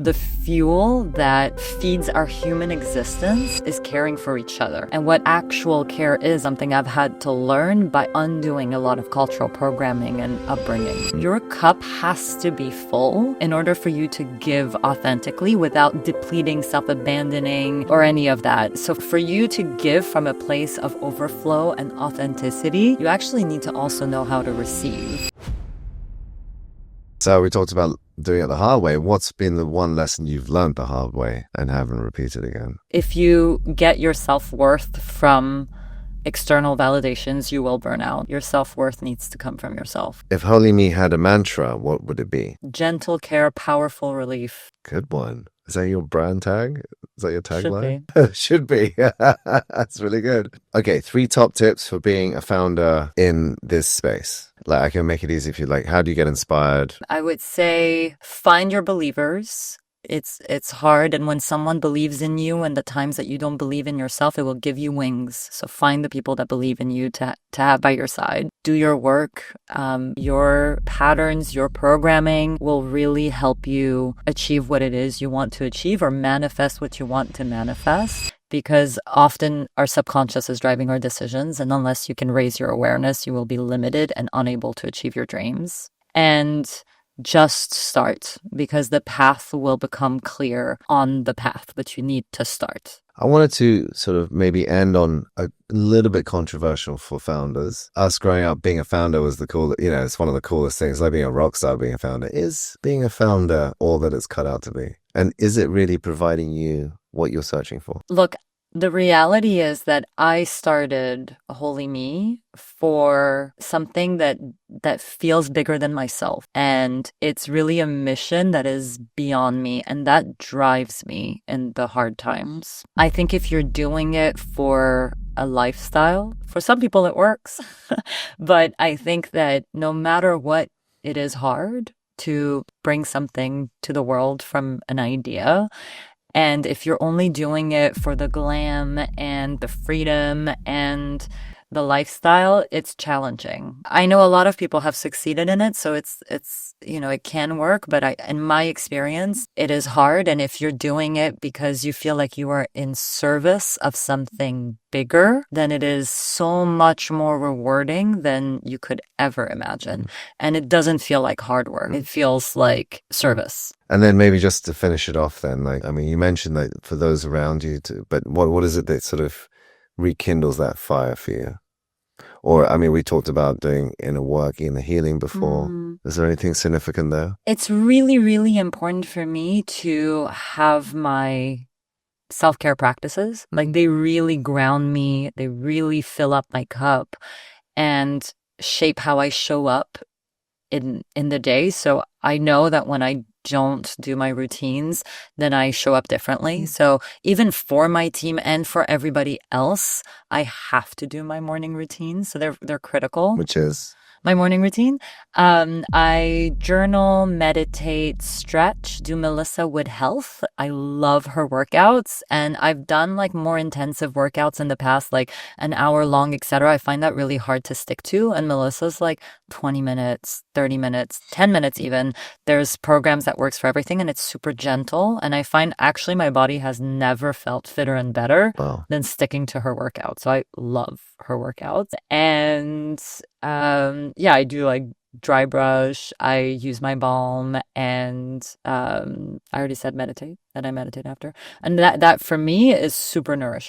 The fuel that feeds our human existence is caring for each other. And what actual care is something I've had to learn by undoing a lot of cultural programming and upbringing. Your cup has to be full in order for you to give authentically without depleting, self-abandoning, or any of that. So for you to give from a place of overflow and authenticity, you actually need to also know how to receive. So we talked about doing it the hard way. What's been the one lesson you've learned the hard way and haven't repeated again? If you get your self-worth from external validations, you will burn out. Your self-worth needs to come from yourself. If Holy Me had a mantra, what would it be? Gentle care, powerful relief. Good one. Is that your brand tag? Is that your tagline? Should be. Should be. That's really good. Okay, 3 top tips for being a founder in this space. Like, I can make it easy if you like. How do you get inspired? I would say find your believers. It's hard, and when someone believes in you and the times that you don't believe in yourself, it will give you wings. So find the people that believe in you to have by your side. Do your work. Your patterns, your programming will really help you achieve what it is you want to achieve or manifest what you want to manifest. Because often our subconscious is driving our decisions, and unless you can raise your awareness, you will be limited and unable to achieve your dreams. And just start, because the path will become clear on the path, but you need to start. I wanted to sort of maybe end on a little bit controversial for founders. Us growing up, being a founder was the coolest, it's one of the coolest things. Like being a rock star, being a founder. Is being a founder all that it's cut out to be? And is it really providing you what you're searching for? Look, the reality is that I started Holy Me for something that feels bigger than myself. And it's really a mission that is beyond me, and that drives me in the hard times. I think if you're doing it for a lifestyle, for some people it works. But I think that no matter what, it is hard to bring something to the world from an idea. And if you're only doing it for the glam and the freedom and the lifestyle, it's challenging. I know a lot of people have succeeded in it, so it's it can work, but in my experience, it is hard. And if you're doing it because you feel like you are in service of something bigger, then it is so much more rewarding than you could ever imagine. And it doesn't feel like hard work. It feels like service. And then maybe just to finish it off then, you mentioned that for those around you, but what is it that sort of rekindles that fire for you? Or, we talked about doing inner work, inner healing before. Is there anything significant there? It's really, really important for me to have my self-care practices. Like, they really ground me. They really fill up my cup and shape how I show up in the day. So I know that when I don't do my routines, then I show up differently. So even for my team and for everybody else, I have to do my morning routines. So they're critical. Which is? My morning routine. I journal, meditate, stretch, do Melissa Wood Health. I love her workouts, and I've done more intensive workouts in the past, like an hour long, etc. I find that really hard to stick to, and Melissa's 20 minutes, 30 minutes, 10 minutes even. There's programs that works for everything, and it's super gentle, and I find actually my body has never felt fitter and better than sticking to her workout. So I love her workouts. And I do dry brush. I use my balm, and I already said meditate, that I meditate after. And that for me is super nourishing.